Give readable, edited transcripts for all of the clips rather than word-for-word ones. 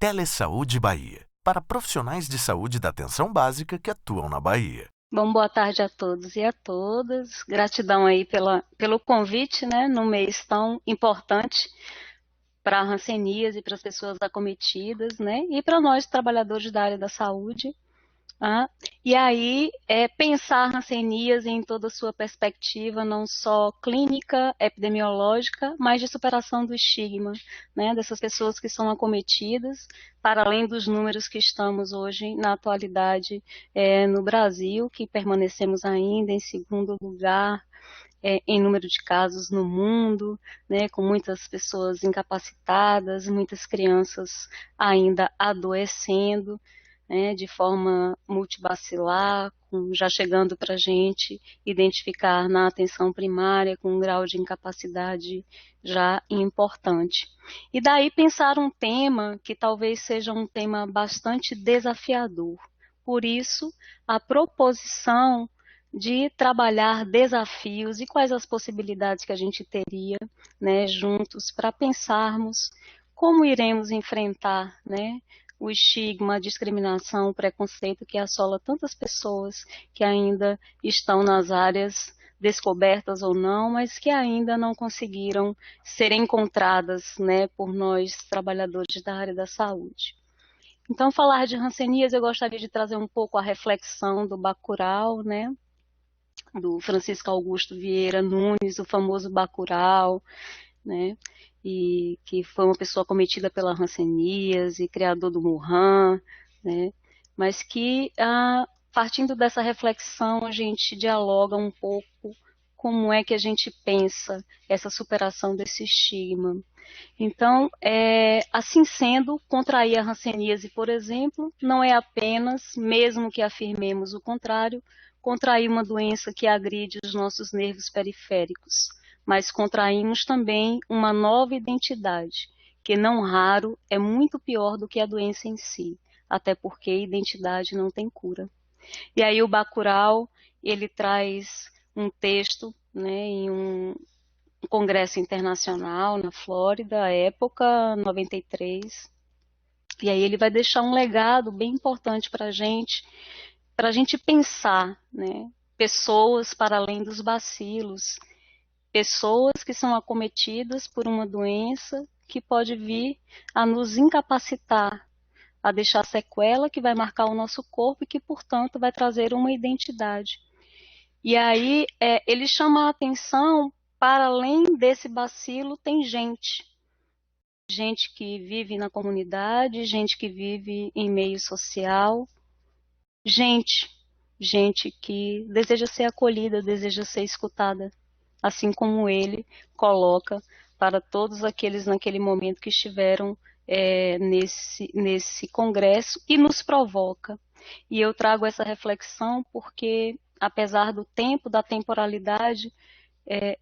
Telesaúde Bahia, para profissionais de saúde da atenção básica que atuam na Bahia. Bom, boa tarde a todos e a todas. Gratidão aí pelo convite, né, num mês tão importante para a hanseníase e para as pessoas acometidas, né, e para nós, trabalhadores da área da saúde. E aí, pensar a hanseníase em toda a sua perspectiva, não só clínica, epidemiológica, mas de superação do estigma, né, dessas pessoas que são acometidas, para além dos números que estamos hoje, na atualidade, no Brasil, que permanecemos ainda em segundo lugar, em número de casos no mundo, né, com muitas pessoas incapacitadas, muitas crianças ainda adoecendo, né, de forma multibacilar, já chegando para a gente identificar na atenção primária com um grau de incapacidade já importante. E daí pensar um tema que talvez seja um tema bastante desafiador. Por isso, a proposição de trabalhar desafios e quais as possibilidades que a gente teria, né, juntos para pensarmos como iremos enfrentar, né, o estigma, a discriminação, o preconceito que assola tantas pessoas que ainda estão nas áreas descobertas ou não, mas que ainda não conseguiram ser encontradas, né, por nós, trabalhadores da área da saúde. Então, falar de hanseníase, eu gostaria de trazer um pouco a reflexão do Bacurau, né, do Francisco Augusto Vieira Nunes, o famoso Bacurau, né, e que foi uma pessoa cometida pela hanseníase, criador do Murran, né, mas que, partindo dessa reflexão, a gente dialoga um pouco como é que a gente pensa essa superação desse estigma. Então, assim sendo, contrair a hanseníase, por exemplo, não é apenas, mesmo que afirmemos o contrário, contrair uma doença que agride os nossos nervos periféricos, mas contraímos também uma nova identidade, que não raro é muito pior do que a doença em si, até porque identidade não tem cura. E aí o Bacurau, ele traz um texto, né, em um congresso internacional na Flórida, época 93, e aí ele vai deixar um legado bem importante para a gente pensar, né, pessoas para além dos bacilos, pessoas que são acometidas por uma doença que pode vir a nos incapacitar, a deixar sequela que vai marcar o nosso corpo e que, portanto, vai trazer uma identidade. E aí ele chama a atenção, para além desse bacilo, tem gente que vive na comunidade, gente que vive em meio social, gente que deseja ser acolhida, deseja ser escutada, assim como ele coloca para todos aqueles naquele momento que estiveram nesse congresso e nos provoca. E eu trago essa reflexão porque, apesar do tempo, da temporalidade,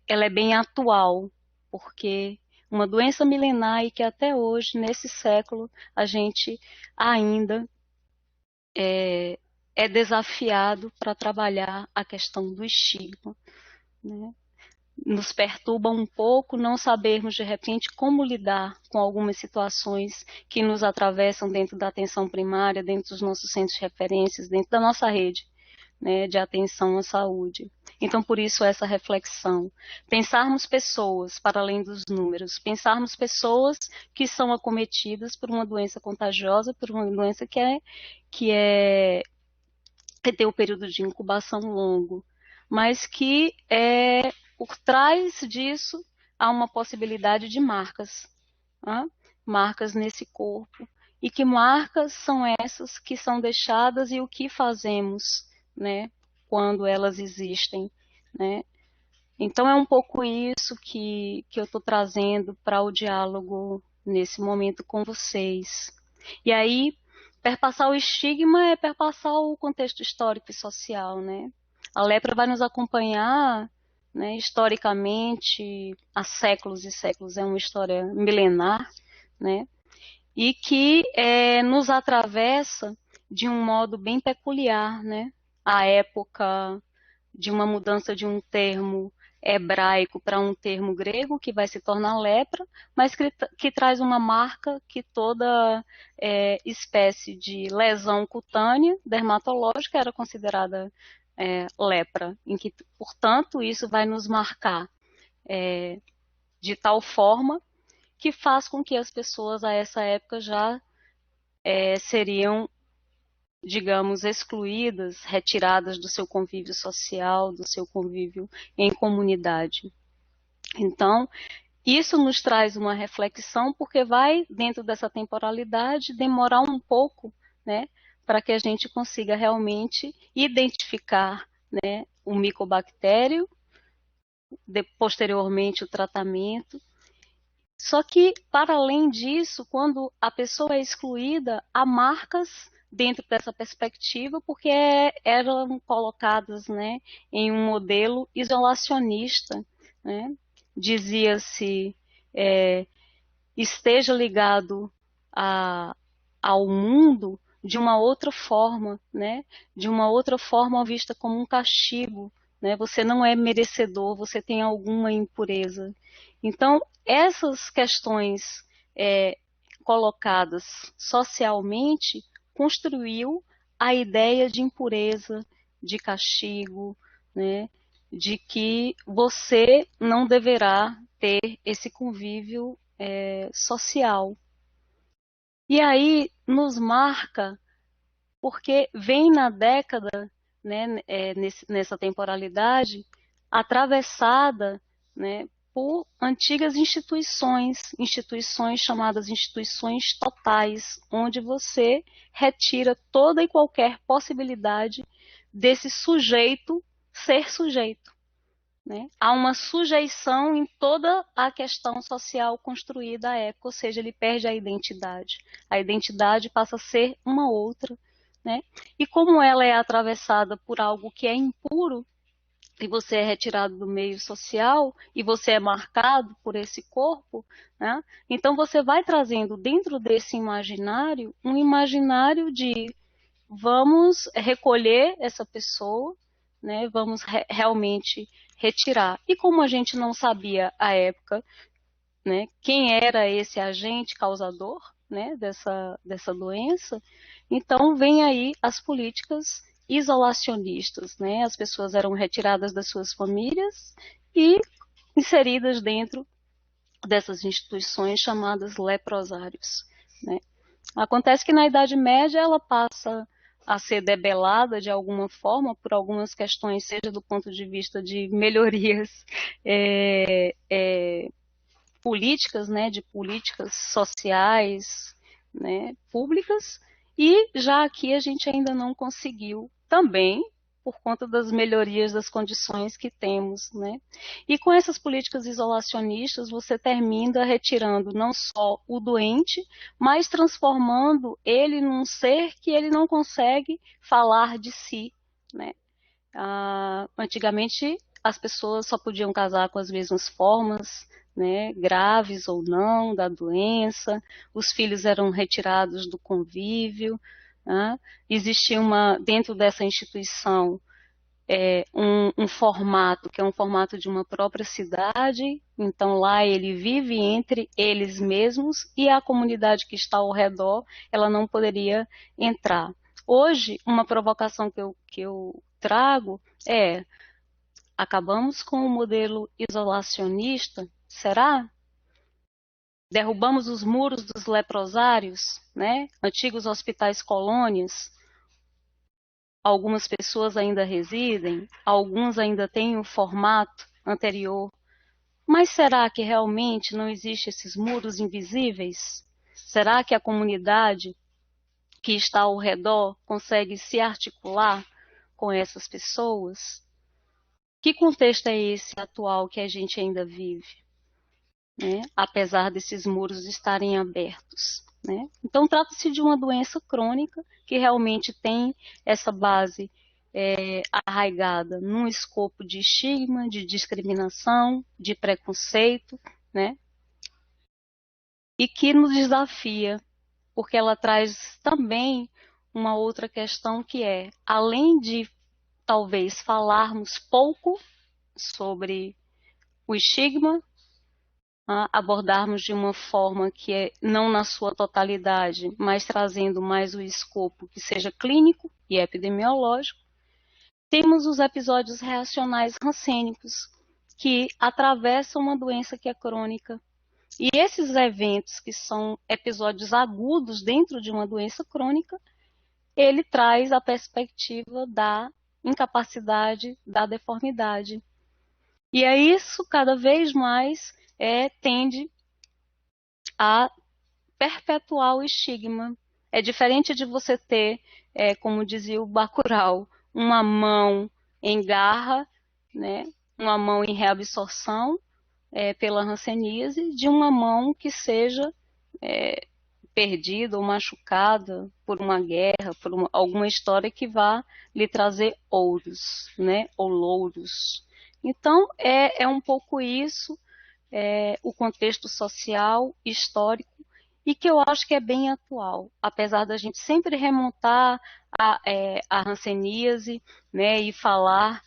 ela é bem atual, porque uma doença milenar e que até hoje, nesse século, a gente ainda é desafiado para trabalhar a questão do estigma, né? Nos perturba um pouco não sabermos, de repente, como lidar com algumas situações que nos atravessam dentro da atenção primária, dentro dos nossos centros de referências, dentro da nossa rede, né, de atenção à saúde. Então, por isso, essa reflexão. Pensarmos pessoas, para além dos números, pensarmos pessoas que são acometidas por uma doença contagiosa, por uma doença que tem um período de incubação longo, mas que por trás disso há uma possibilidade de marcas, marcas nesse corpo. E que marcas são essas que são deixadas e o que fazemos, né, quando elas existem, né? Então é um pouco isso que eu estou trazendo para o diálogo nesse momento com vocês. E aí, perpassar o estigma é perpassar o contexto histórico e social, né? A lepra vai nos acompanhar, né, historicamente, há séculos e séculos, é uma história milenar, né? E que nos atravessa de um modo bem peculiar, né? A época de uma mudança de um termo hebraico para um termo grego que vai se tornar lepra, mas que traz uma marca que toda espécie de lesão cutânea dermatológica era considerada lepra, em que, portanto, isso vai nos marcar de tal forma que faz com que as pessoas a essa época já seriam, digamos, excluídas, retiradas do seu convívio social, do seu convívio em comunidade. Então, isso nos traz uma reflexão, porque vai, dentro dessa temporalidade, demorar um pouco, né, para que a gente consiga realmente identificar, né, o micobactério, posteriormente o tratamento. Só que, para além disso, quando a pessoa é excluída, há marcas dentro dessa perspectiva, porque eram colocadas, né, em um modelo isolacionista, né? Dizia-se, esteja ligado ao mundo de uma outra forma, né? De uma outra forma vista como um castigo, né? Você não é merecedor, você tem alguma impureza. Então, essas questões colocadas socialmente construiu a ideia de impureza, de castigo, né? De que você não deverá ter esse convívio social. E aí nos marca, porque vem na década, né, nessa temporalidade, atravessada, né, por antigas instituições chamadas instituições totais, onde você retira toda e qualquer possibilidade desse sujeito ser sujeito. Né? Há uma sujeição em toda a questão social construída à época, ou seja, ele perde a identidade. A identidade passa a ser uma outra. Né? E como ela é atravessada por algo que é impuro, e você é retirado do meio social, e você é marcado por esse corpo, né? Então você vai trazendo dentro desse imaginário, um imaginário de vamos recolher essa pessoa, né? Vamos realmente retirar. E como a gente não sabia à época, né, quem era esse agente causador, né, dessa doença, então vem aí as políticas isolacionistas, né? As pessoas eram retiradas das suas famílias e inseridas dentro dessas instituições chamadas leprosários, né? Acontece que na Idade Média ela passa a ser debelada de alguma forma por algumas questões, seja do ponto de vista de melhorias políticas, né, de políticas sociais, né, públicas, e já aqui a gente ainda não conseguiu também por conta das melhorias das condições que temos, né? E com essas políticas isolacionistas, você termina retirando não só o doente, mas transformando ele num ser que ele não consegue falar de si, né? Antigamente, as pessoas só podiam casar com as mesmas formas, né, graves ou não, da doença, os filhos eram retirados do convívio, né? Existia dentro dessa instituição um formato que é um formato de uma própria cidade, então lá ele vive entre eles mesmos e a comunidade que está ao redor, ela não poderia entrar. Hoje, uma provocação que eu trago é: acabamos com o modelo isolacionista? Será? Derrubamos os muros dos leprosários, né? Antigos hospitais colônias. Algumas pessoas ainda residem, alguns ainda têm o formato anterior. Mas será que realmente não existem esses muros invisíveis? Será que a comunidade que está ao redor consegue se articular com essas pessoas? Que contexto é esse atual que a gente ainda vive, né? Apesar desses muros estarem abertos, né? Então, trata-se de uma doença crônica que realmente tem essa base arraigada num escopo de estigma, de discriminação, de preconceito, né? E que nos desafia, porque ela traz também uma outra questão que é, além de talvez falarmos pouco sobre o estigma, abordarmos de uma forma que é não na sua totalidade, mas trazendo mais o escopo que seja clínico e epidemiológico. Temos os episódios reacionais rancênicos, que atravessam uma doença que é crônica. E esses eventos, que são episódios agudos dentro de uma doença crônica, ele traz a perspectiva da incapacidade, da deformidade. E é isso, cada vez mais, tende a perpetuar o estigma. É diferente de você ter, como dizia o Bacurau, uma mão em garra, né, uma mão em reabsorção pela hanseníase, de uma mão que seja perdida ou machucada por uma guerra, por alguma história que vá lhe trazer ouros, né, ou louros. Então, é um pouco isso, o contexto social, histórico, e que eu acho que é bem atual, apesar da gente sempre remontar a hanseníase, né, e falar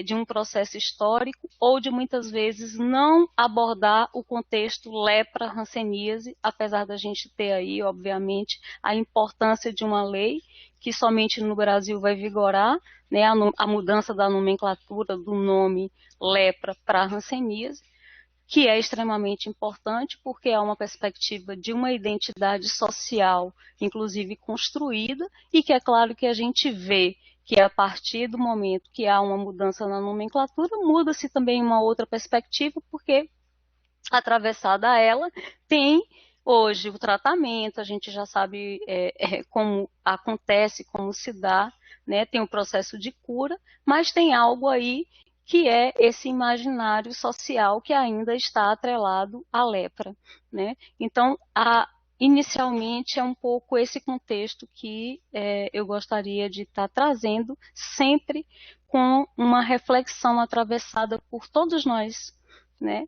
de um processo histórico, ou de muitas vezes não abordar o contexto lepra-hanseníase, apesar da gente ter aí, obviamente, a importância de uma lei que somente no Brasil vai vigorar, né, a mudança da nomenclatura do nome lepra para hanseníase, que é extremamente importante porque é uma perspectiva de uma identidade social, inclusive construída, e que é claro que a gente vê que a partir do momento que há uma mudança na nomenclatura, muda-se também uma outra perspectiva, porque atravessada a ela tem hoje o tratamento, a gente já sabe como acontece, como se dá, né? Tem o processo de cura, mas tem algo aí que é esse imaginário social que ainda está atrelado à lepra, né? Então, inicialmente é um pouco esse contexto que eu gostaria de estar trazendo, sempre com uma reflexão atravessada por todos nós, né?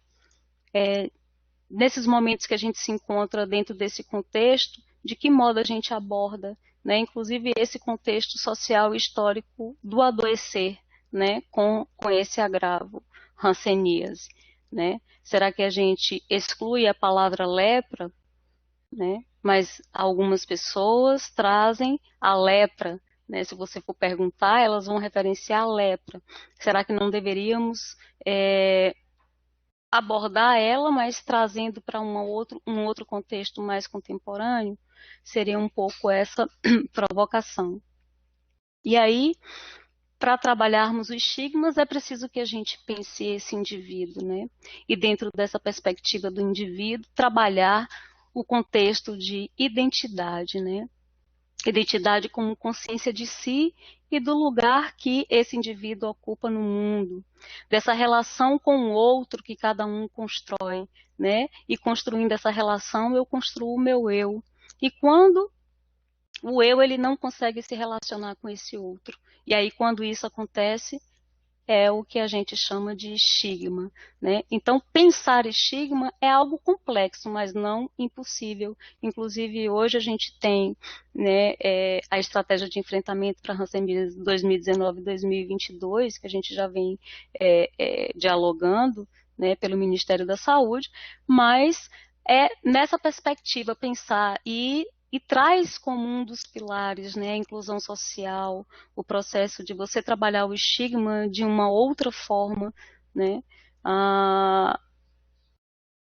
Nesses momentos que a gente se encontra dentro desse contexto, de que modo a gente aborda, né, inclusive esse contexto social e histórico do adoecer, né, com esse agravo, hanseníase, né? Será que a gente exclui a palavra lepra, né? Mas algumas pessoas trazem a lepra, né? Se você for perguntar, elas vão referenciar a lepra. Será que não deveríamos abordar ela, mas trazendo para um outro contexto mais contemporâneo? Seria um pouco essa provocação. E aí, para trabalharmos os estigmas, é preciso que a gente pense esse indivíduo, né? E dentro dessa perspectiva do indivíduo, trabalhar o contexto de identidade, né? Identidade como consciência de si e do lugar que esse indivíduo ocupa no mundo, dessa relação com o outro que cada um constrói, né? E construindo essa relação, eu construo o meu eu. E quando o eu ele não consegue se relacionar com esse outro, e aí quando isso acontece, é o que a gente chama de estigma, né? Então, pensar estigma é algo complexo, mas não impossível. Inclusive, hoje a gente tem, né, a estratégia de enfrentamento para a hanseníase 2019 e 2022, que a gente já vem dialogando, né, pelo Ministério da Saúde, mas nessa perspectiva pensar e traz como um dos pilares, né, a inclusão social, o processo de você trabalhar o estigma de uma outra forma, né,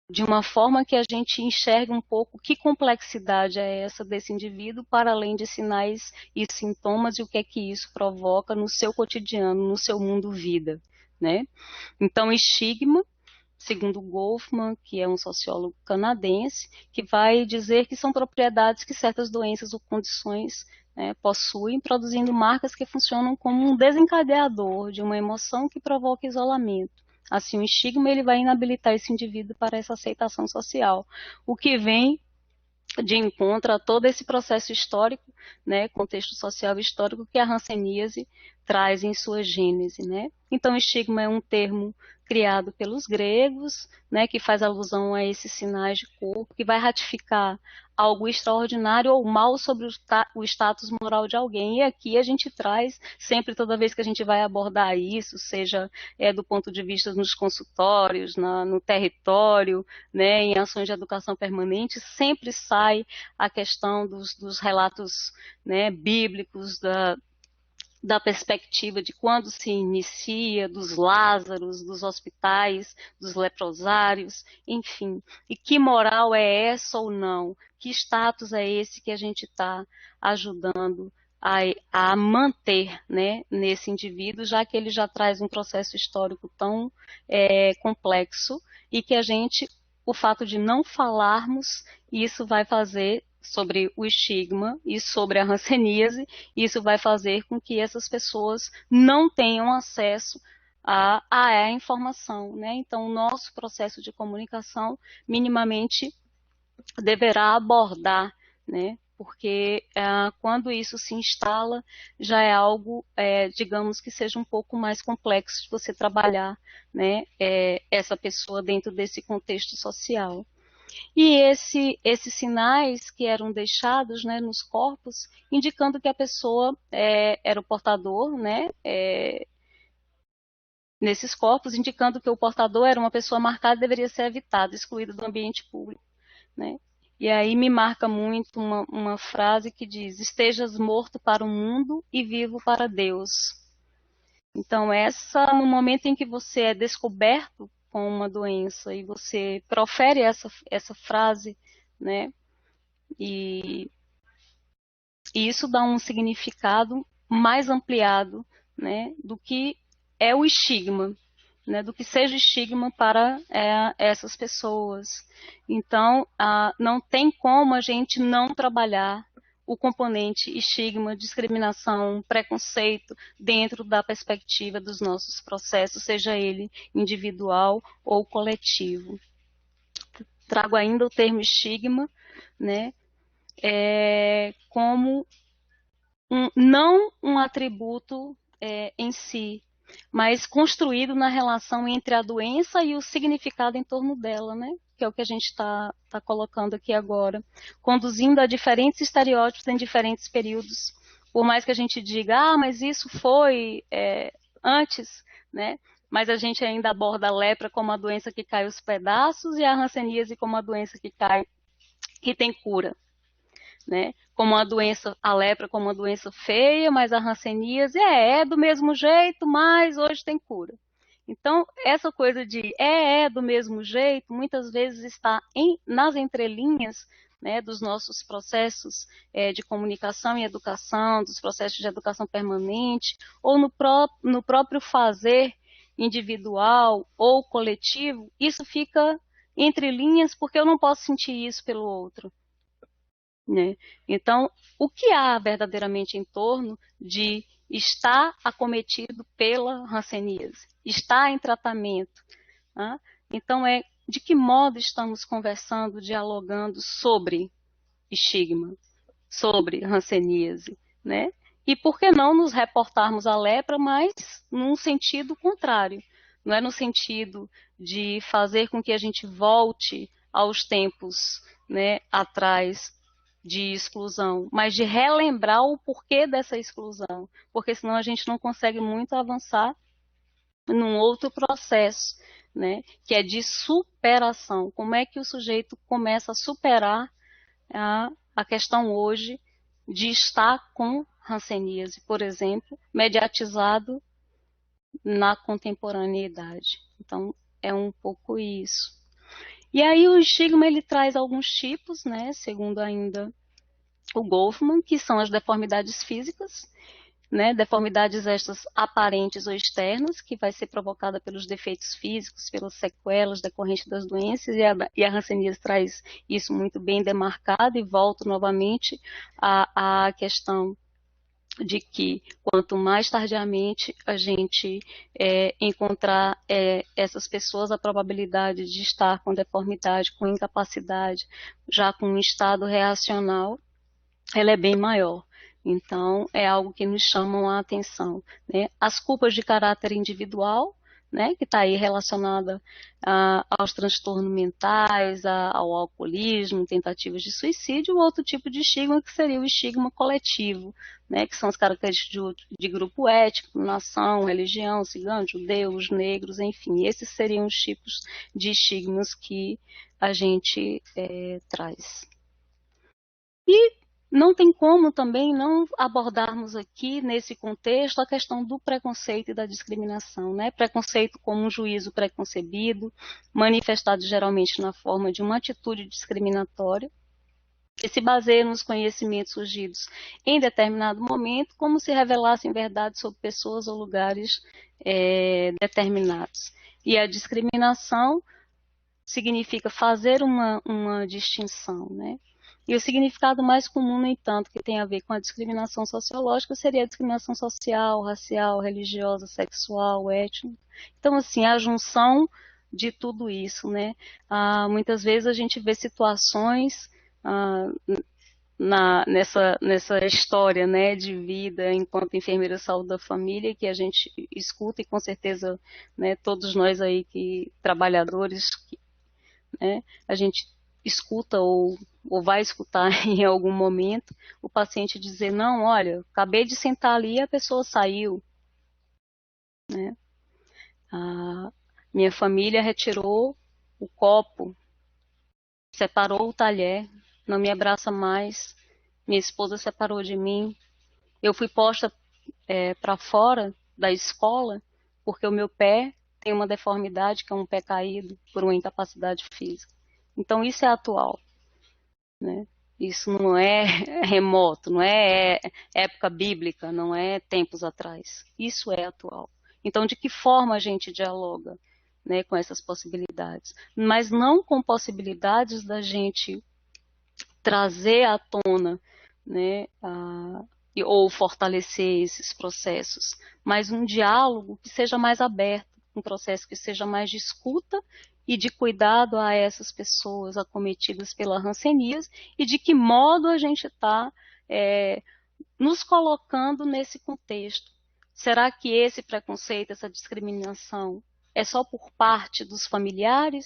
de uma forma que a gente enxerga um pouco que complexidade é essa desse indivíduo, para além de sinais e sintomas, e o que é que isso provoca no seu cotidiano, no seu mundo vida, né? Então, estigma, segundo Goffman, que é um sociólogo canadense, que vai dizer que são propriedades que certas doenças ou condições possuem, produzindo marcas que funcionam como um desencadeador de uma emoção que provoca isolamento. Assim, o estigma ele vai inabilitar esse indivíduo para essa aceitação social, o que vem de encontro a todo esse processo histórico, né, contexto social histórico que a hanseníase traz em sua gênese, né? Então, estigma é um termo criado pelos gregos, né, que faz alusão a esses sinais de corpo, que vai ratificar algo extraordinário ou mal sobre o status moral de alguém. E aqui a gente traz, sempre, toda vez que a gente vai abordar isso, seja do ponto de vista nos consultórios, no território, né, em ações de educação permanente, sempre sai a questão dos relatos, né, bíblicos, da perspectiva de quando se inicia, dos Lázaros, dos hospitais, dos leprosários, enfim. E que moral é essa ou não? Que status é esse que a gente está ajudando a manter, né, nesse indivíduo, já que ele já traz um processo histórico tão complexo e que o fato de não falarmos, isso vai fazer sobre o estigma e sobre a hanseníase, isso vai fazer com que essas pessoas não tenham acesso à informação, né? Então, o nosso processo de comunicação minimamente deverá abordar, né? Porque quando isso se instala, já é algo, digamos, que seja um pouco mais complexo de você trabalhar, né, essa pessoa dentro desse contexto social. E esses sinais que eram deixados, né, nos corpos, indicando que a pessoa era o portador, né, nesses corpos, indicando que o portador era uma pessoa marcada e deveria ser evitada, excluída do ambiente público, né. E aí me marca muito uma frase que diz: estejas morto para o mundo e vivo para Deus. Então, no momento em que você é descoberto com uma doença e você profere essa frase, né, e isso dá um significado mais ampliado, né, do que é o estigma, né, do que seja estigma para essas pessoas. Então, não tem como a gente não trabalhar o componente estigma, discriminação, preconceito dentro da perspectiva dos nossos processos, seja ele individual ou coletivo. Trago ainda o termo estigma, né, como não um atributo em si, mas construído na relação entre a doença e o significado em torno dela, né? Que é o que a gente está colocando aqui agora, conduzindo a diferentes estereótipos em diferentes períodos. Por mais que a gente diga, mas isso foi antes, né? Mas a gente ainda aborda a lepra como a doença que cai os pedaços e a hanseníase como a doença que tem cura, né? Como a lepra como uma doença feia, mas a hanseníase é do mesmo jeito, mas hoje tem cura. Então, essa coisa de do mesmo jeito, muitas vezes está nas entrelinhas, né, dos nossos processos de comunicação e educação, dos processos de educação permanente, ou no próprio fazer individual ou coletivo. Isso fica entre linhas porque eu não posso sentir isso pelo outro, né? Então, o que há verdadeiramente em torno de estar acometido pela hanseníase, estar em tratamento? Né? Então, de que modo estamos conversando, dialogando sobre estigma, sobre hanseníase, né? E por que não nos reportarmos à lepra, mas num sentido contrário, não é no sentido de fazer com que a gente volte aos tempos, né, atrás de exclusão, mas de relembrar o porquê dessa exclusão, porque senão a gente não consegue muito avançar num outro processo, né, que é de superação. Como é que o sujeito começa a superar a questão hoje de estar com hanseníase, por exemplo, mediatizado na contemporaneidade. Então, é um pouco isso. E aí o estigma, ele traz alguns tipos, né, segundo ainda o Goffman, que são as deformidades físicas, né, deformidades estas aparentes ou externas, que vai ser provocada pelos defeitos físicos, pelas sequelas decorrentes das doenças, e a hanseníase traz isso muito bem demarcado, e volto novamente à questão de que quanto mais tardiamente a gente encontrar essas pessoas, a probabilidade de estar com deformidade, com incapacidade, já com um estado reacional, ela é bem maior. Então, é algo que nos chama a atenção, né? As culpas de caráter individual, né, que está aí relacionada aos transtornos mentais, ao alcoolismo, tentativas de suicídio, outro tipo de estigma que seria o estigma coletivo, né, que são as características de grupo étnico, nação, religião, cigano, judeu, os negros, enfim, esses seriam os tipos de estigmas que a gente traz. E não tem como também não abordarmos aqui, nesse contexto, a questão do preconceito e da discriminação, né? Preconceito como um juízo preconcebido, manifestado geralmente na forma de uma atitude discriminatória, que se baseia nos conhecimentos surgidos em determinado momento, como se revelassem verdades sobre pessoas ou lugares determinados. E a discriminação significa fazer uma distinção, né? E o significado mais comum, no entanto, que tem a ver com a discriminação sociológica, seria a discriminação social, racial, religiosa, sexual, étnica. Então, assim, a junção de tudo isso, né? Muitas vezes a gente vê situações nessa história, né, de vida enquanto enfermeira de saúde da família, que a gente escuta e com certeza, né, todos nós aí que trabalhadores, né, a gente escuta ou vai escutar em algum momento o paciente dizer, não, olha, acabei de sentar ali e a pessoa saiu, né? Minha família retirou o copo, separou o talher, não me abraça mais, minha esposa separou de mim, eu fui posta para fora da escola porque o meu pé tem uma deformidade, que é um pé caído por uma incapacidade física. Então isso é atual, né? Isso não é remoto, não é época bíblica, não é tempos atrás. Isso é atual. Então, de que forma a gente dialoga, né, com essas possibilidades? Mas não com possibilidades da gente trazer à tona, né, ou fortalecer esses processos, mas um diálogo que seja mais aberto, um processo que seja mais de escuta e de cuidado a essas pessoas acometidas pela hanseníase e de que modo a gente está nos colocando nesse contexto. Será que esse preconceito, essa discriminação é só por parte dos familiares,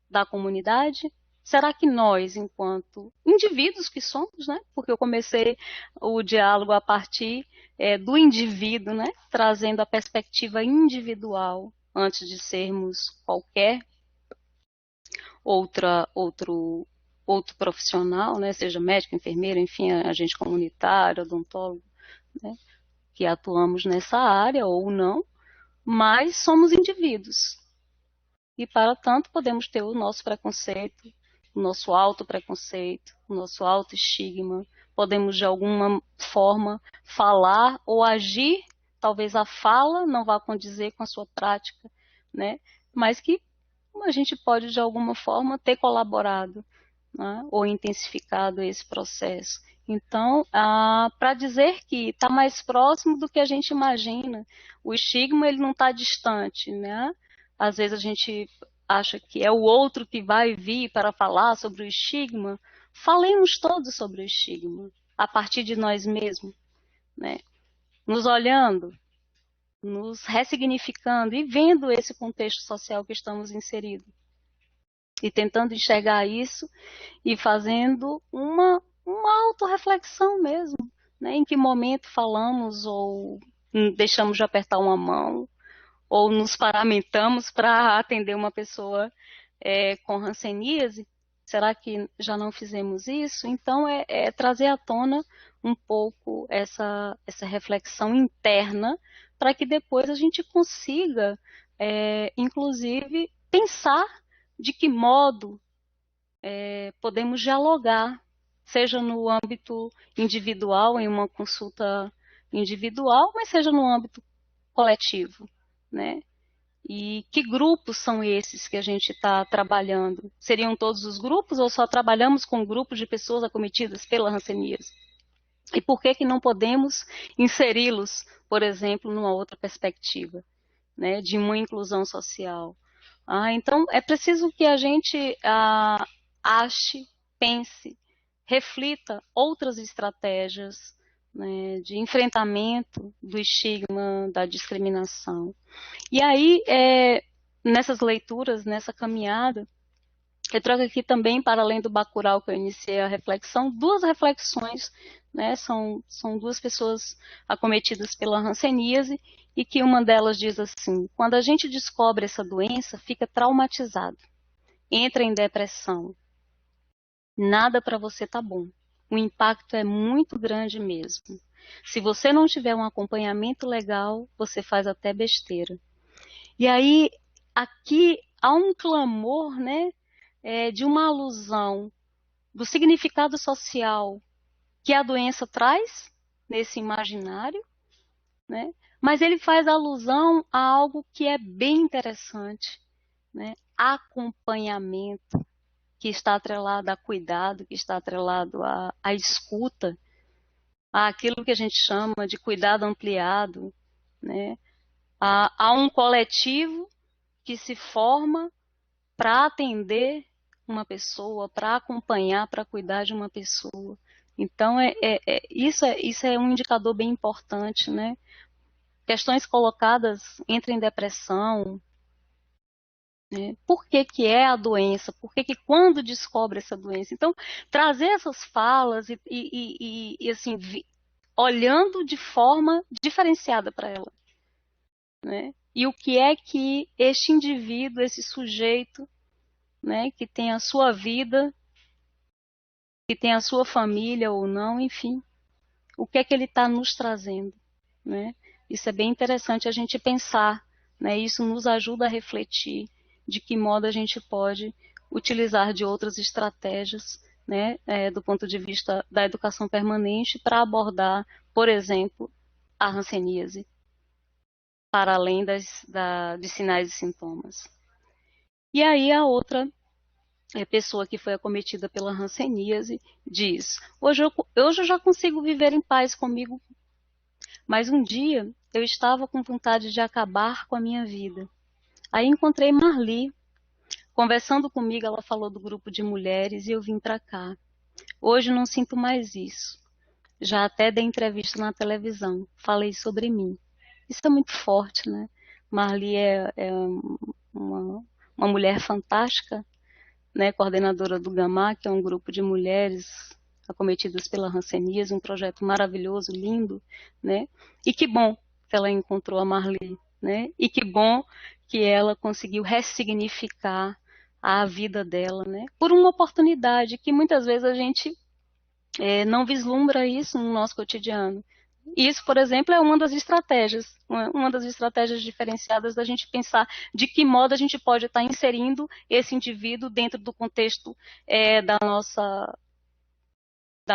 da comunidade? Será que nós, enquanto indivíduos que somos, né? Porque eu comecei o diálogo a partir do indivíduo, né? Trazendo a perspectiva individual antes de sermos qualquer outro profissional, né? Seja médico, enfermeiro, enfim, agente comunitário, odontólogo, né? Que atuamos nessa área ou não, mas somos indivíduos. E, para tanto, podemos ter o nosso preconceito, o nosso auto-preconceito, o nosso auto-estigma. Podemos, de alguma forma, falar ou agir, talvez a fala não vá condizer com a sua prática, né? Mas que a gente pode, de alguma forma, ter colaborado, né? Ou intensificado esse processo. Então, para dizer que está mais próximo do que a gente imagina, o estigma ele não está distante, né? Às vezes a gente acha que é o outro que vai vir para falar sobre o estigma. Falemos todos sobre o estigma, a partir de nós mesmos, né? Nos olhando, nos ressignificando e vendo esse contexto social que estamos inseridos. E tentando enxergar isso e fazendo uma autorreflexão mesmo, né? Em que momento falamos ou deixamos de apertar uma mão, ou nos paramentamos para atender uma pessoa com hanseníase? Será que já não fizemos isso? Então, trazer à tona um pouco essa reflexão interna para que depois a gente consiga, inclusive, pensar de que modo podemos dialogar, seja no âmbito individual, em uma consulta individual, mas seja no âmbito coletivo, né? E que grupos são esses que a gente está trabalhando? Seriam todos os grupos ou só trabalhamos com grupos de pessoas acometidas pela hanseníase? E por que não podemos inseri-los, por exemplo, numa outra perspectiva, né, de uma inclusão social? Então, é preciso que a gente ache, pense, reflita outras estratégias, né, de enfrentamento do estigma, da discriminação. E aí, nessas leituras, nessa caminhada, eu trago aqui também, para além do Bacurau que eu iniciei a reflexão, duas reflexões, né? São duas pessoas acometidas pela hanseníase, e que uma delas diz assim: quando a gente descobre essa doença, fica traumatizado, entra em depressão, nada para você tá bom. O impacto é muito grande mesmo. Se você não tiver um acompanhamento legal, você faz até besteira. E aí, aqui há um clamor, né, de uma alusão do significado social que a doença traz nesse imaginário, né? Mas ele faz alusão a algo que é bem interessante, né? Acompanhamento, que está atrelado a cuidado, que está atrelado à escuta, àquilo que a gente chama de cuidado ampliado, né? Há um coletivo que se forma para atender uma pessoa, para acompanhar, para cuidar de uma pessoa. Então, isso é um indicador bem importante, né? Questões colocadas entram em depressão, né? Por que que é a doença? Por que que quando descobre essa doença? Então, trazer essas falas e assim, olhando de forma diferenciada para ela, né? E o que é que este indivíduo, esse sujeito, né, que tem a sua vida, que tem a sua família ou não, enfim, o que é que ele está nos trazendo, né? Isso é bem interessante a gente pensar, né? Isso nos ajuda a refletir de que modo a gente pode utilizar de outras estratégias, né, do ponto de vista da educação permanente para abordar, por exemplo, a hanseníase, para além de sinais e sintomas. E aí a outra pessoa que foi acometida pela hanseníase diz: hoje eu já consigo viver em paz comigo, mas um dia eu estava com vontade de acabar com a minha vida. Aí encontrei Marli. Conversando comigo, ela falou do grupo de mulheres e eu vim para cá. Hoje não sinto mais isso. Já até dei entrevista na televisão, falei sobre mim. Isso é muito forte, né? Marli é uma, uma mulher fantástica, né, coordenadora do GAMA, que é um grupo de mulheres acometidas pela hanseníase, um projeto maravilhoso, lindo, né? E que bom que ela encontrou a Marli, né? E que bom que ela conseguiu ressignificar a vida dela, né? Por uma oportunidade que muitas vezes a gente não vislumbra isso no nosso cotidiano. Isso, por exemplo, é uma das estratégias diferenciadas da gente pensar de que modo a gente pode estar inserindo esse indivíduo dentro do contexto da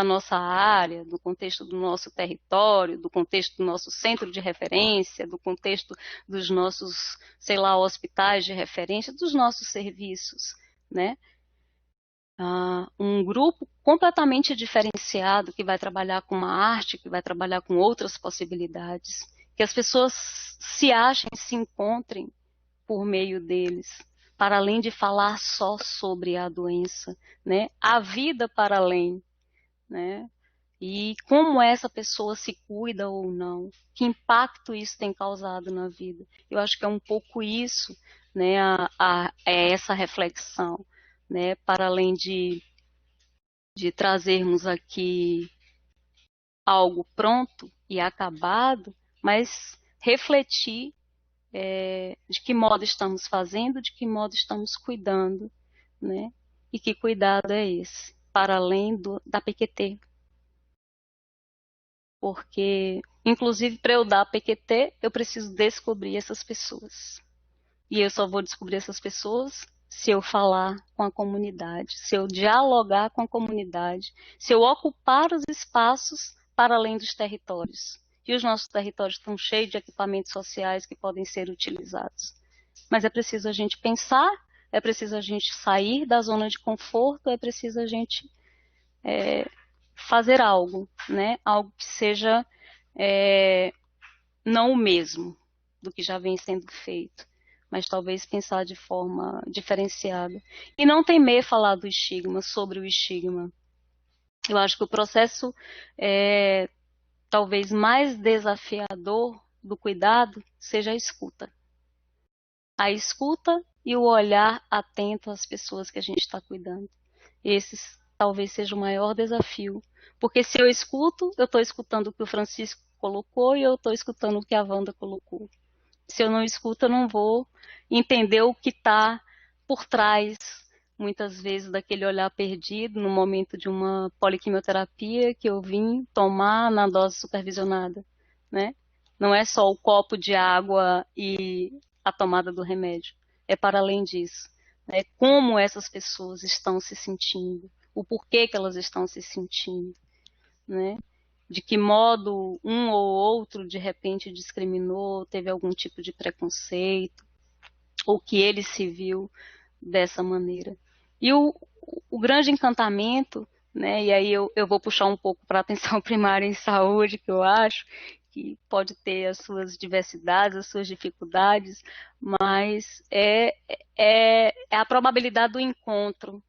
nossa área, do contexto do nosso território, do contexto do nosso centro de referência, do contexto dos nossos, sei lá, hospitais de referência, dos nossos serviços, né? Um grupo completamente diferenciado que vai trabalhar com uma arte, que vai trabalhar com outras possibilidades, que as pessoas se achem, se encontrem por meio deles, para além de falar só sobre a doença, né? A vida para além, né? E como essa pessoa se cuida ou não, que impacto isso tem causado na vida. Eu acho que é um pouco isso, né? É essa reflexão, né? Para além de trazermos aqui algo pronto e acabado, mas refletir de que modo estamos fazendo, de que modo estamos cuidando, né? E que cuidado é esse, para além da PQT. Porque, inclusive, para eu dar PQT, eu preciso descobrir essas pessoas. E eu só vou descobrir essas pessoas se eu falar com a comunidade, se eu dialogar com a comunidade, se eu ocupar os espaços para além dos territórios. E os nossos territórios estão cheios de equipamentos sociais que podem ser utilizados. Mas é preciso a gente pensar, é preciso a gente sair da zona de conforto, é preciso a gente fazer algo, né? Algo que seja não o mesmo do que já vem sendo feito, mas talvez pensar de forma diferenciada. E não temer falar do estigma, sobre o estigma. Eu acho que o processo talvez mais desafiador do cuidado seja a escuta. A escuta e o olhar atento às pessoas que a gente está cuidando. Esses talvez seja o maior desafio. Porque se eu escuto, eu estou escutando o que o Francisco colocou e eu estou escutando o que a Wanda colocou. Se eu não escuto, eu não vou entender o que está por trás, muitas vezes, daquele olhar perdido no momento de uma poliquimioterapia que eu vim tomar na dose supervisionada, né? Não é só o copo de água e a tomada do remédio, é para além disso. Né? Como essas pessoas estão se sentindo, o porquê que elas estão se sentindo, né? De que modo um ou outro de repente discriminou, teve algum tipo de preconceito, ou que ele se viu dessa maneira. E o grande encantamento, né, e aí eu vou puxar um pouco para a atenção primária em saúde, que eu acho que pode ter as suas diversidades, as suas dificuldades, mas é a probabilidade do encontro,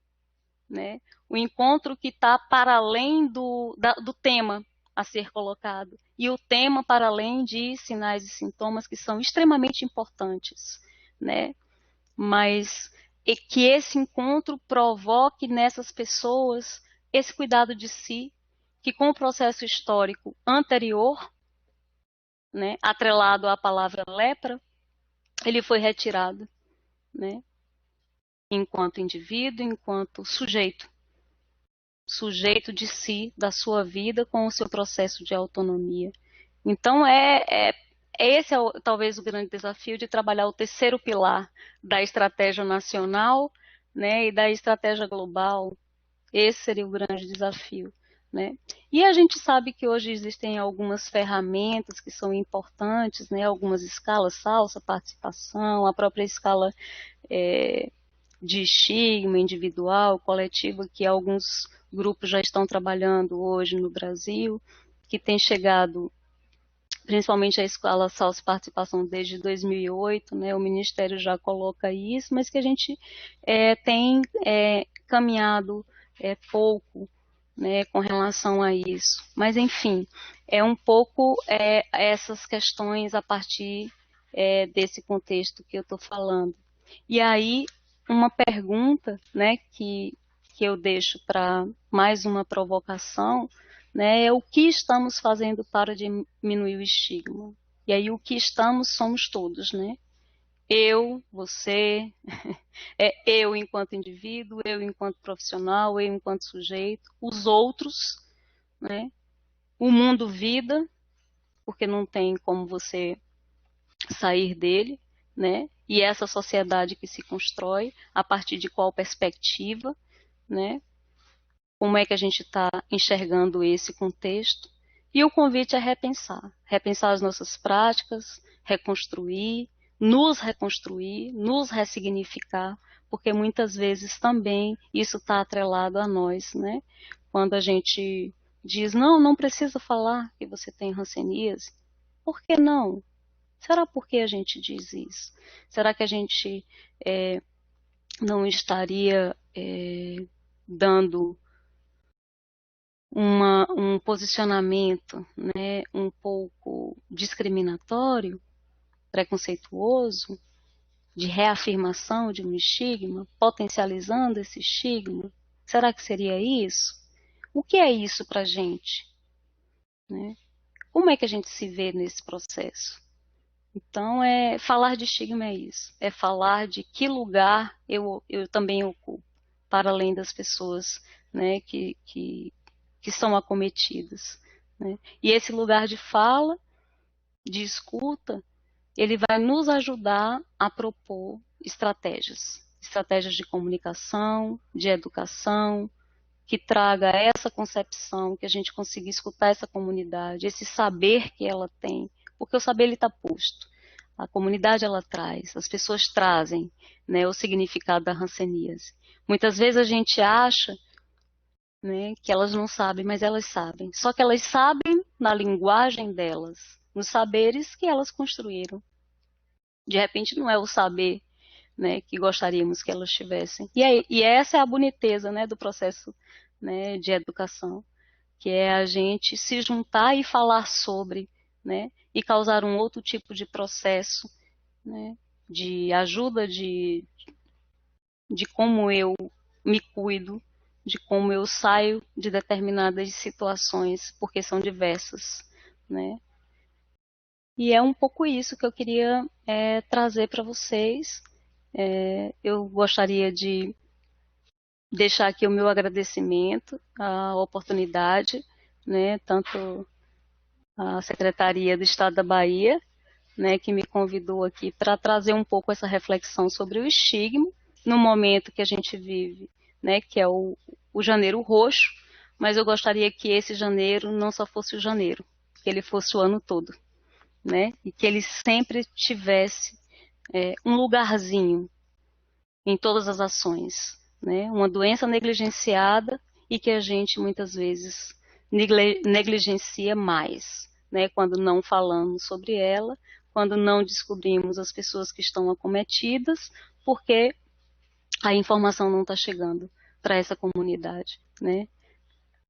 né? O encontro que está para além do tema a ser colocado, e o tema para além de sinais e sintomas que são extremamente importantes, né? Mas que esse encontro provoque nessas pessoas esse cuidado de si, que com o processo histórico anterior, né, atrelado à palavra lepra, ele foi retirado, né, enquanto indivíduo, enquanto sujeito de si, da sua vida, com o seu processo de autonomia. Então, esse é talvez o grande desafio de trabalhar o terceiro pilar da estratégia nacional, né, e da estratégia global. Esse seria o grande desafio, né? E a gente sabe que hoje existem algumas ferramentas que são importantes, né, algumas escalas, salsa, participação, a própria escala de estigma individual, coletivo, que alguns grupos já estão trabalhando hoje no Brasil, que tem chegado principalmente a escala salsa participação desde 2008, né, o Ministério já coloca isso, mas que a gente tem caminhado pouco, né, com relação a isso. Mas, enfim, é um pouco essas questões a partir desse contexto que eu estou falando. E aí, uma pergunta, né, que eu deixo para mais uma provocação, né, é o que estamos fazendo para diminuir o estigma. E aí o que estamos somos todos, né? Eu, você, eu enquanto indivíduo, eu enquanto profissional, eu enquanto sujeito, os outros, né? O mundo vida, porque não tem como você sair dele, né? E essa sociedade que se constrói a partir de qual perspectiva, né? Como é que a gente está enxergando esse contexto. E o convite é repensar as nossas práticas, reconstruir, nos ressignificar, porque muitas vezes também isso está atrelado a nós, né? Quando a gente diz, não precisa falar que você tem hanseníase, por que não? Será por que a gente diz isso? Será que a gente não estaria dando um posicionamento, né, um pouco discriminatório, preconceituoso, de reafirmação de um estigma, potencializando esse estigma? Será que seria isso? O que é isso para a gente? Né? Como é que a gente se vê nesse processo? Então, falar de estigma é isso. É falar de que lugar eu também ocupo, para além das pessoas, né, que são acometidas. Né? E esse lugar de fala, de escuta, ele vai nos ajudar a propor estratégias de comunicação, de educação, que traga essa concepção, que a gente consiga escutar essa comunidade, esse saber que ela tem, porque o saber ele está posto. A comunidade ela traz, as pessoas trazem, né, o significado da hanseníase. Muitas vezes a gente acha, né, que elas não sabem, mas elas sabem. Só que elas sabem na linguagem delas, nos saberes que elas construíram. De repente não é o saber, né, que gostaríamos que elas tivessem. E essa é a boniteza, né, do processo, né, de educação, que é a gente se juntar e falar sobre, né, e causar um outro tipo de processo, né, de ajuda de como eu me cuido, de como eu saio de determinadas situações, porque são diversas, né? E é um pouco isso que eu queria trazer para vocês. Eu gostaria de deixar aqui o meu agradecimento, a oportunidade, né, tanto a Secretaria do Estado da Bahia, né, que me convidou aqui para trazer um pouco essa reflexão sobre o estigma no momento que a gente vive, né, que é o Janeiro Roxo, mas eu gostaria que esse janeiro não só fosse o janeiro, que ele fosse o ano todo, né, e que ele sempre tivesse um lugarzinho em todas as ações, né, uma doença negligenciada e que a gente muitas vezes negligencia mais, né, quando não falamos sobre ela, quando não descobrimos as pessoas que estão acometidas, porque a informação não está chegando para essa comunidade, né?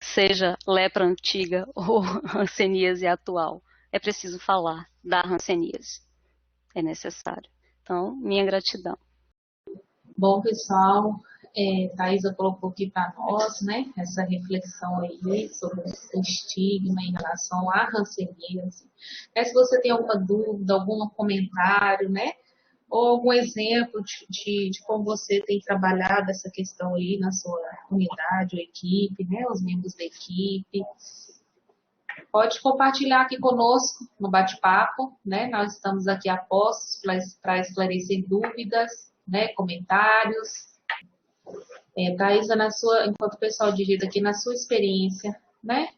Seja lepra antiga ou hanseníase atual. É preciso falar da hanseníase. É necessário. Então, minha gratidão. Bom, pessoal, Thaisa colocou aqui para nós, né, essa reflexão aí sobre o estigma em relação à hanseníase. Se você tem alguma dúvida, algum comentário, né, ou algum exemplo de como você tem trabalhado essa questão aí na sua unidade ou equipe, né, os membros da equipe, pode compartilhar aqui conosco no bate-papo, né, nós estamos aqui a postos para esclarecer dúvidas, né, comentários. Thaisa, enquanto o pessoal digita aqui, na sua experiência, né,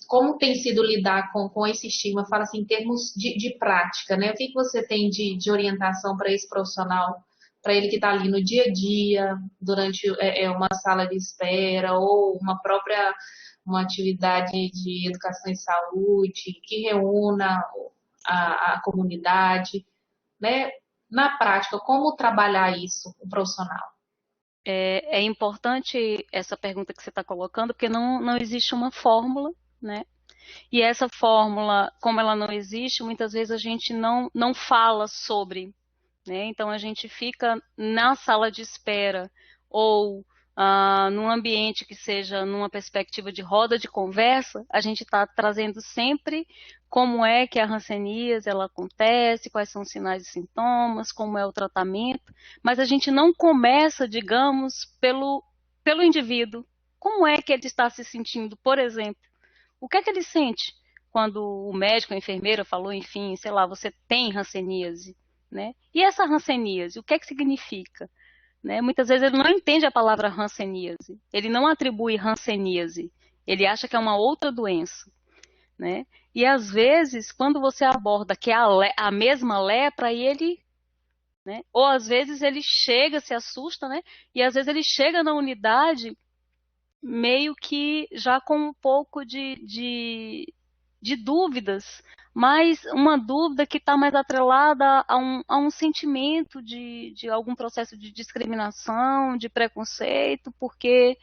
como tem sido lidar com esse estigma, fala assim, em termos de prática, né, o que você tem de orientação para esse profissional, para ele que está ali no dia a dia, durante uma sala de espera ou uma atividade de educação e saúde, que reúna a comunidade, né, na prática, como trabalhar isso, o profissional? É importante essa pergunta que você está colocando, porque não existe uma fórmula, né? E essa fórmula, como ela não existe, muitas vezes a gente não fala sobre, né? Então a gente fica na sala de espera ou num ambiente que seja numa perspectiva de roda de conversa, a gente está trazendo sempre como é que a hanseníase ela acontece, quais são os sinais e sintomas, como é o tratamento, mas a gente não começa, digamos, pelo indivíduo. Como é que ele está se sentindo, por exemplo? O que é que ele sente quando o médico, a enfermeira falou, enfim, sei lá, você tem hanseníase, né? E essa hanseníase, o que é que significa? Né? Muitas vezes ele não entende a palavra hanseníase, ele não atribui hanseníase, ele acha que é uma outra doença, né? E às vezes, quando você aborda que é a mesma lepra, ele, né? Ou às vezes ele chega, se assusta, né? E às vezes ele chega na unidade meio que já com um pouco de dúvidas, mas uma dúvida que está mais atrelada a um sentimento de algum processo de discriminação, de preconceito, porque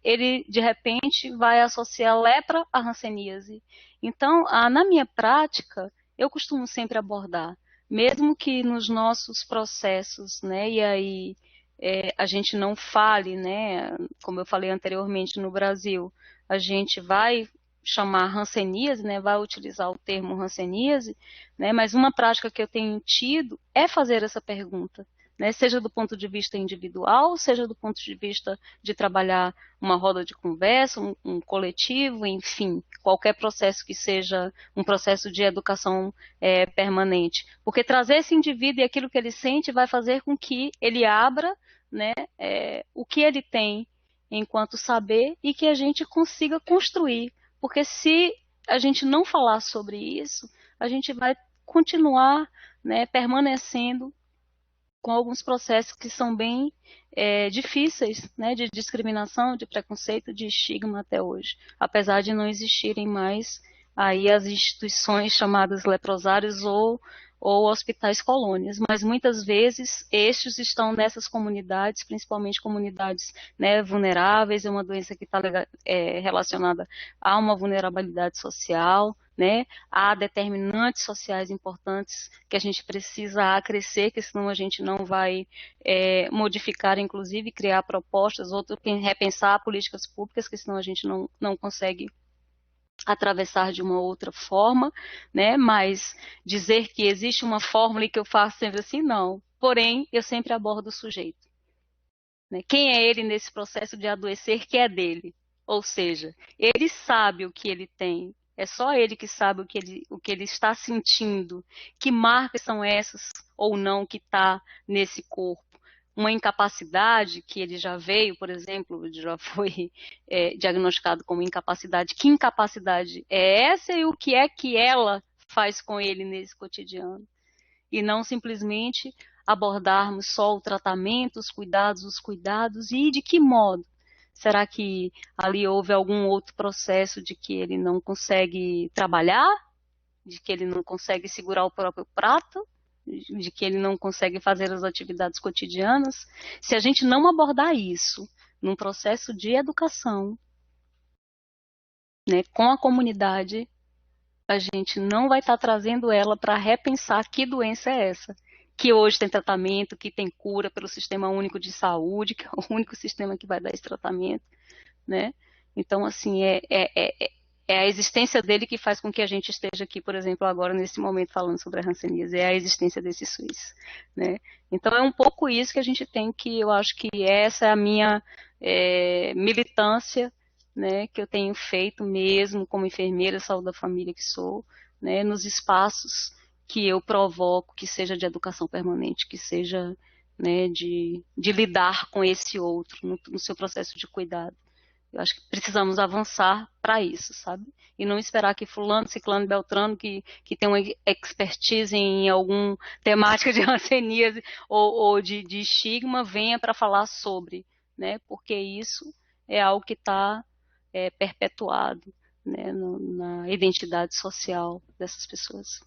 ele, de repente, vai associar lepra à hanseníase. Então, na minha prática, eu costumo sempre abordar, mesmo que nos nossos processos, né, e aí a gente não fale, né, como eu falei anteriormente no Brasil, a gente vai chamar hanseníase, né, vai utilizar o termo hanseníase, né, mas uma prática que eu tenho tido é fazer essa pergunta, né, seja do ponto de vista individual, seja do ponto de vista de trabalhar uma roda de conversa, um coletivo, enfim, qualquer processo que seja um processo de educação permanente, porque trazer esse indivíduo e aquilo que ele sente vai fazer com que ele abra, né, o que ele tem enquanto saber e que a gente consiga construir. Porque se a gente não falar sobre isso, a gente vai continuar, né, permanecendo com alguns processos que são bem difíceis, né, de discriminação, de preconceito, de estigma até hoje, apesar de não existirem mais aí as instituições chamadas leprosários ou ou hospitais colônias, mas muitas vezes estes estão nessas comunidades, principalmente comunidades, né, vulneráveis, é uma doença que está relacionada a uma vulnerabilidade social, né, há determinantes sociais importantes que a gente precisa acrescer, que senão a gente não vai modificar, inclusive, criar propostas, ou repensar políticas públicas, que senão a gente não consegue atravessar de uma outra forma, né? Mas dizer que existe uma fórmula e que eu faço sempre assim, não. Porém, eu sempre abordo o sujeito. Né? Quem é ele nesse processo de adoecer que é dele? Ou seja, ele sabe o que ele tem, é só ele que sabe o que ele está sentindo, que marcas são essas ou não que está nesse corpo. Uma incapacidade que ele já veio, por exemplo, já foi diagnosticado como incapacidade. Que incapacidade é essa e o que é que ela faz com ele nesse cotidiano? E não simplesmente abordarmos só o tratamento, os cuidados e de que modo? Será que ali houve algum outro processo de que ele não consegue trabalhar? De que ele não consegue segurar o próprio prato? De que ele não consegue fazer as atividades cotidianas? Se a gente não abordar isso num processo de educação, né, com a comunidade, a gente não vai estar trazendo ela para repensar que doença é essa. Que hoje tem tratamento, que tem cura pelo Sistema Único de Saúde, que é o único sistema que vai dar esse tratamento, né? Então, assim, é a existência dele que faz com que a gente esteja aqui, por exemplo, agora nesse momento falando sobre a hanseníase, é a existência desse SUS, né? Então é um pouco isso que a gente tem que, eu acho que essa é a minha militância, né, que eu tenho feito mesmo como enfermeira, saúde da família que sou, né, nos espaços que eu provoco, que seja de educação permanente, que seja, né, de lidar com esse outro no seu processo de cuidado. Eu acho que precisamos avançar para isso, sabe? E não esperar que fulano, ciclano, beltrano, que tem uma expertise em alguma temática de hanseníase ou de estigma, venha para falar sobre, né? Porque isso é algo que está perpetuado, né, na identidade social dessas pessoas.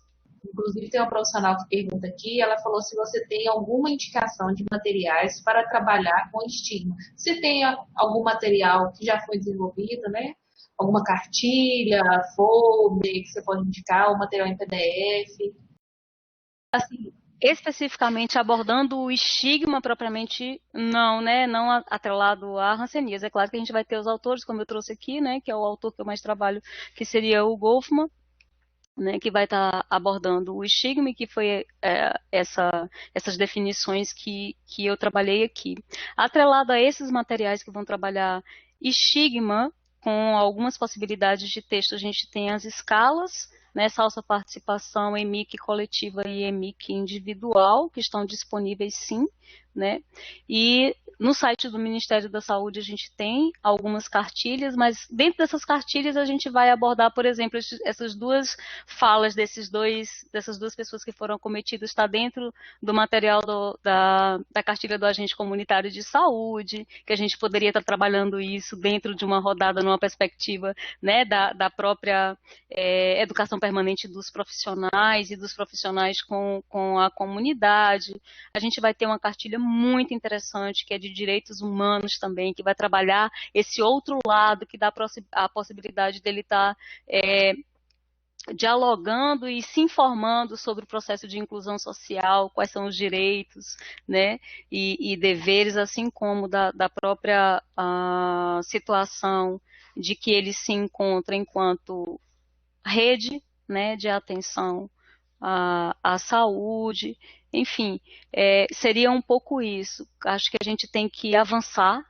Inclusive, tem uma profissional que pergunta aqui, ela falou se você tem alguma indicação de materiais para trabalhar com estigma. Se tem algum material que já foi desenvolvido, né? Alguma cartilha, folder que você pode indicar, ou material em PDF. Assim, especificamente abordando o estigma propriamente, não, né? Não atrelado à hanseníase. É claro que a gente vai ter os autores, como eu trouxe aqui, né? Que é o autor que eu mais trabalho, que seria o Goffman, né, que vai estar abordando o estigma e que foi essas definições que eu trabalhei aqui. Atrelado a esses materiais que vão trabalhar estigma, com algumas possibilidades de texto, a gente tem as escalas, né, salsa participação, EMIC coletiva e EMIC individual, que estão disponíveis sim, né, e no site do Ministério da Saúde a gente tem algumas cartilhas, mas dentro dessas cartilhas a gente vai abordar, por exemplo, essas duas falas dessas duas pessoas que foram acometidas, está dentro do material da cartilha do agente comunitário de saúde, que a gente poderia estar trabalhando isso dentro de uma rodada, numa perspectiva, né, da própria educação permanente dos profissionais e dos profissionais com a comunidade. A gente vai ter uma cartilha muito interessante, que é de direitos humanos também, que vai trabalhar esse outro lado, que dá a possibilidade dele estar dialogando e se informando sobre o processo de inclusão social, quais são os direitos, né, e deveres, assim como da própria situação de que ele se encontra enquanto rede, né, de atenção à saúde, enfim, seria um pouco isso. Acho que a gente tem que avançar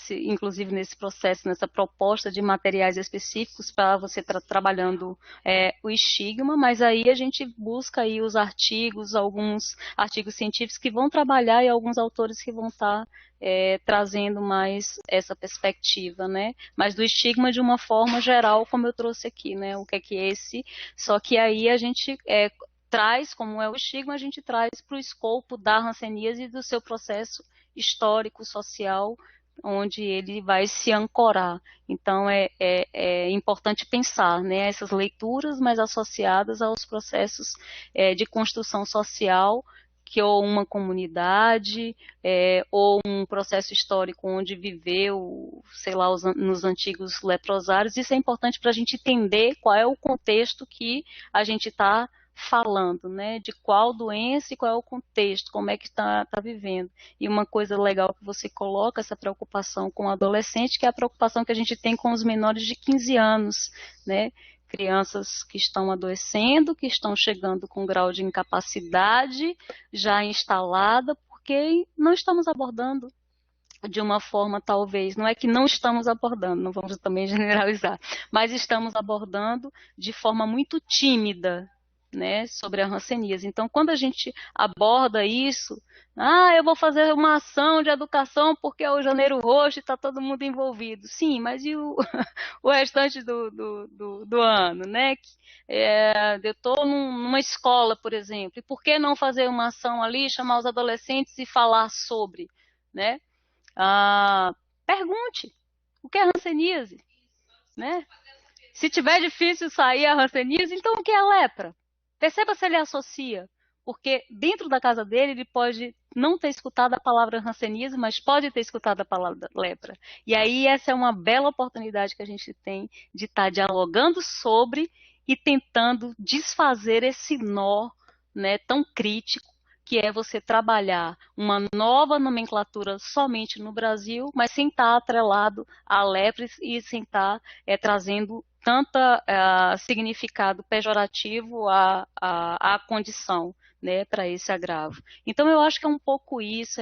inclusive nesse processo, nessa proposta de materiais específicos para você trabalhando o estigma, mas aí a gente busca aí os artigos, alguns artigos científicos que vão trabalhar e alguns autores que vão estar trazendo mais essa perspectiva, né? Mas do estigma de uma forma geral, como eu trouxe aqui, né? O que é esse? Só que aí a gente traz, como é o estigma, a gente traz para o escopo da hanseníase e do seu processo histórico, social, onde ele vai se ancorar. Então, é importante pensar, né, essas leituras, mas associadas aos processos de construção social, que ou uma comunidade, ou um processo histórico onde viveu, sei lá, nos antigos leprosários. Isso é importante para a gente entender qual é o contexto que a gente está falando, né, de qual doença e qual é o contexto, como é que está vivendo. E uma coisa legal que você coloca, essa preocupação com o adolescente, que é a preocupação que a gente tem com os menores de 15 anos, né, crianças que estão adoecendo, que estão chegando com grau de incapacidade já instalada, porque não estamos abordando de uma forma, talvez, não é que não estamos abordando, não vamos também generalizar, mas estamos abordando de forma muito tímida, né, sobre a hanseníase. Então, quando a gente aborda isso, eu vou fazer uma ação de educação porque é o Janeiro Roxo e está todo mundo envolvido. Sim, mas e o restante do ano, né? Eu estou numa escola, por exemplo, e por que não fazer uma ação ali, chamar os adolescentes e falar sobre, né? Pergunte o que é hanseníase, né? Se tiver difícil sair a hanseníase, então o que é a lepra? Perceba se ele associa, porque dentro da casa dele ele pode não ter escutado a palavra hanseníase, mas pode ter escutado a palavra lepra. E aí essa é uma bela oportunidade que a gente tem de estar dialogando sobre e tentando desfazer esse nó, né, tão crítico, que é você trabalhar uma nova nomenclatura somente no Brasil, mas sem estar atrelado à lepra e sem estar trazendo tanta significado pejorativo à condição, né, para esse agravo. Então, eu acho que é um pouco isso,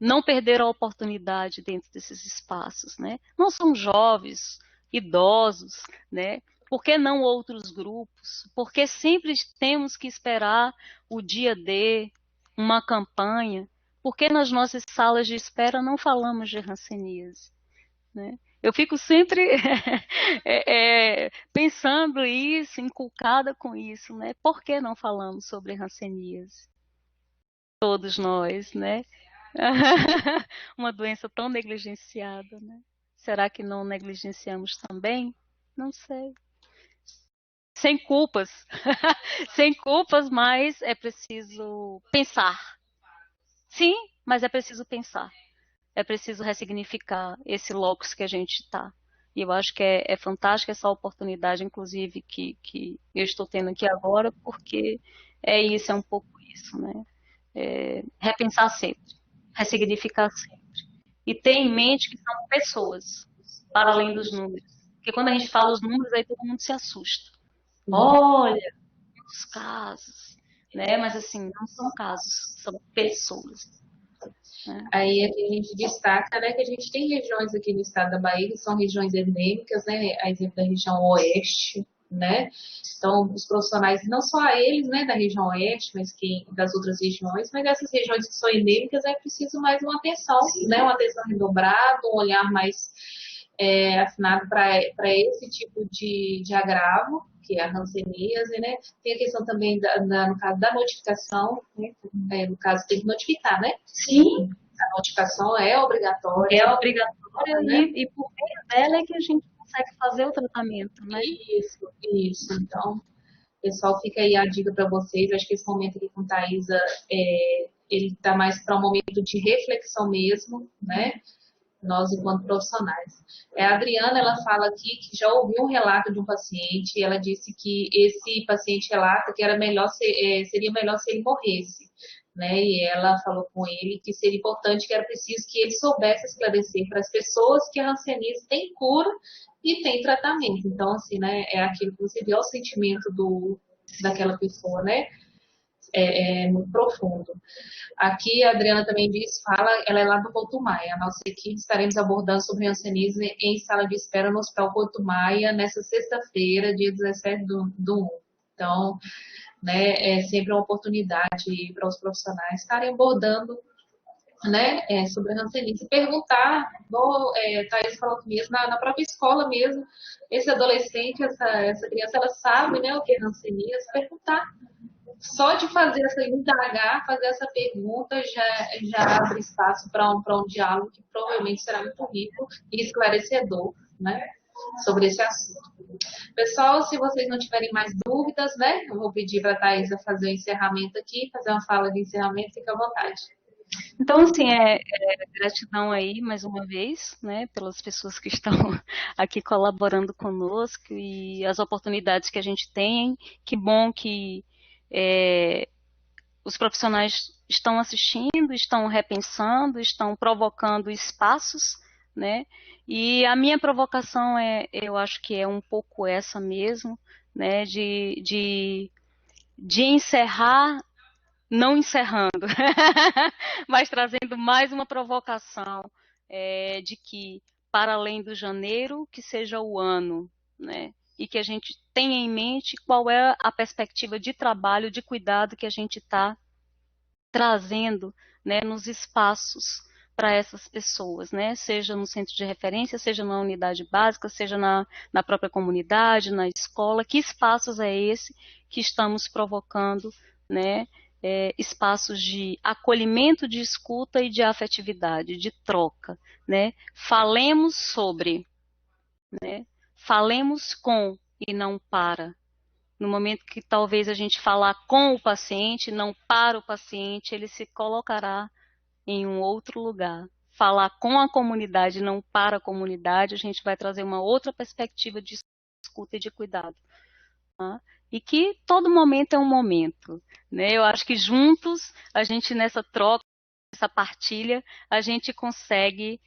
não perder a oportunidade dentro desses espaços, né? Não são jovens, idosos, né? Por que não outros grupos? Porque sempre temos que esperar o dia D, uma campanha. Por que nas nossas salas de espera não falamos de hanseníase, né? Eu fico sempre pensando isso, inculcada com isso, né? Por que não falamos sobre hanseníase? Todos nós, né? Uma doença tão negligenciada, né? Será que não negligenciamos também? Não sei. Sem culpas, sem culpas, mas é preciso pensar. Sim, mas é preciso pensar. É preciso ressignificar esse locus que a gente está. E eu acho que é fantástica essa oportunidade, inclusive, que eu estou tendo aqui agora, porque é um pouco isso, né? Repensar sempre, ressignificar sempre. E ter em mente que são pessoas, para além dos números. Porque quando a gente fala os números, aí todo mundo se assusta. Olha, os casos, né? Mas assim, não são casos, são pessoas. Né? Aí aqui a gente destaca, né, que a gente tem regiões aqui no estado da Bahia que são regiões endêmicas, né, a exemplo da região oeste, né, então os profissionais, não só eles, né, da região oeste, mas que das outras regiões, mas essas regiões que são endêmicas é preciso mais uma atenção, né, uma atenção redobrada, um olhar mais afinado para esse tipo de agravo, que é a hanseníase, né? Tem a questão também, no caso da notificação, né? No caso, tem que notificar, né? Sim. A notificação é obrigatória. É obrigatória, né? E por meio dela é que a gente consegue fazer o tratamento, né? Isso. Então, pessoal, fica aí a dica para vocês. Acho que esse momento aqui com a Thaisa, ele está mais para um momento de reflexão mesmo, né? Nós enquanto profissionais. A Adriana, ela fala aqui que já ouviu um relato de um paciente e ela disse que esse paciente relata que seria melhor se ele morresse, né? E ela falou com ele que seria importante, que era preciso que ele soubesse esclarecer para as pessoas que a hanseníase tem cura e tem tratamento. Então, assim, né? É aquilo que você vê, é o sentimento daquela pessoa, né? É muito profundo. Aqui a Adriana também ela é lá do Couto Maia. A nossa equipe estaremos abordando sobre hanseníase em sala de espera no Hospital Couto Maia nessa sexta-feira, dia 17 do 1. Então, né, é sempre uma oportunidade para os profissionais estarem abordando, né, sobre a hanseníase. Perguntar, Thaís falou que mesmo, na própria escola mesmo, esse adolescente, essa criança, ela sabe, né, o que é hanseníase, perguntar. Só de fazer essa indagar, fazer essa pergunta, já abre espaço para um diálogo que provavelmente será muito rico e esclarecedor, né, sobre esse assunto. Pessoal, se vocês não tiverem mais dúvidas, né, eu vou pedir para a Thaisa fazer o encerramento aqui, fazer uma fala de encerramento, fica à vontade. Então, assim, gratidão aí, mais uma vez, né, pelas pessoas que estão aqui colaborando conosco e as oportunidades que a gente tem. Que bom que os profissionais estão assistindo, estão repensando, estão provocando espaços, né? E a minha provocação eu acho que é um pouco essa mesmo, né? De encerrar não encerrando, mas trazendo mais uma provocação de que, para além do janeiro, que seja o ano, né? E que a gente tenha em mente qual é a perspectiva de trabalho, de cuidado que a gente está trazendo, né, nos espaços para essas pessoas, né? Seja no centro de referência, seja na unidade básica, seja na própria comunidade, na escola. Que espaços é esse que estamos provocando, né? Espaços de acolhimento, de escuta e de afetividade, de troca, né? Falemos sobre, né? Falemos com e não para. No momento que talvez a gente falar com o paciente, não para o paciente, ele se colocará em um outro lugar. Falar com a comunidade, não para a comunidade, a gente vai trazer uma outra perspectiva de escuta e de cuidado. Tá? E que todo momento é um momento, né? Eu acho que juntos, a gente nessa troca, nessa partilha, a gente consegue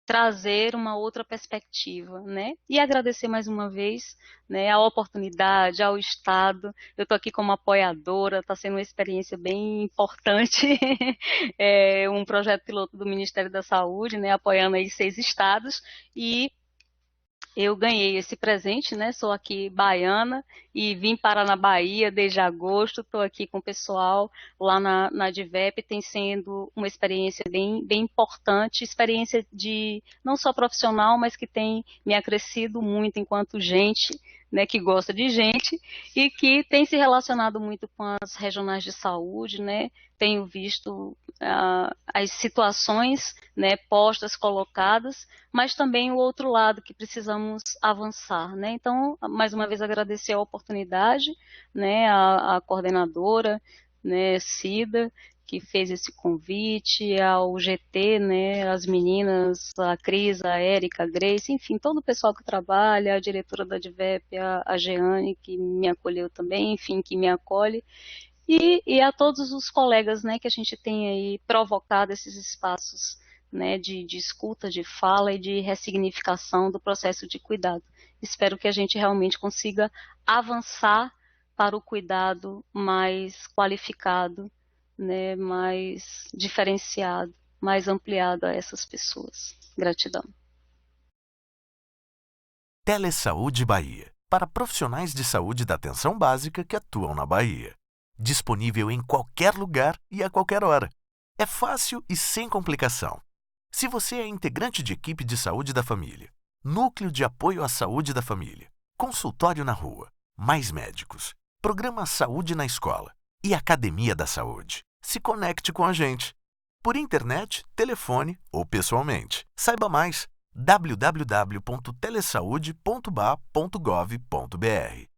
trazer uma outra perspectiva, né? E agradecer mais uma vez, né, a oportunidade, ao Estado. Eu estou aqui como apoiadora, está sendo uma experiência bem importante, um projeto piloto do Ministério da Saúde, né, apoiando aí 6 estados, e eu ganhei esse presente, né? Sou aqui baiana e vim parar na Bahia desde agosto. Estou aqui com o pessoal lá na Advep. Tem sendo uma experiência bem importante, experiência de não só profissional, mas que tem me acrescido muito enquanto gente, né, que gosta de gente e que tem se relacionado muito com as regionais de saúde, né? Tenho visto as situações, né, postas, colocadas, mas também o outro lado que precisamos avançar, né? Então, mais uma vez agradecer a oportunidade, né, a coordenadora, né, Cida, que fez esse convite, ao GT, né, as meninas, a Cris, a Érica, a Grace, enfim, todo o pessoal que trabalha, a diretora da Advep, a Jeane, que me acolheu também, enfim, que me acolhe, e a todos os colegas, né, que a gente tem aí provocado esses espaços, né, de escuta, de fala e de ressignificação do processo de cuidado. Espero que a gente realmente consiga avançar para o cuidado mais qualificado, né, mais diferenciado, mais ampliado a essas pessoas. Gratidão. Telesaúde Bahia, para profissionais de saúde da atenção básica que atuam na Bahia. Disponível em qualquer lugar e a qualquer hora. É fácil e sem complicação. Se você é integrante de equipe de saúde da família, núcleo de apoio à saúde da família, consultório na rua, mais médicos, programa Saúde na Escola e Academia da Saúde, se conecte com a gente. Por internet, telefone ou pessoalmente. Saiba mais: www.telesaude.ba.gov.br.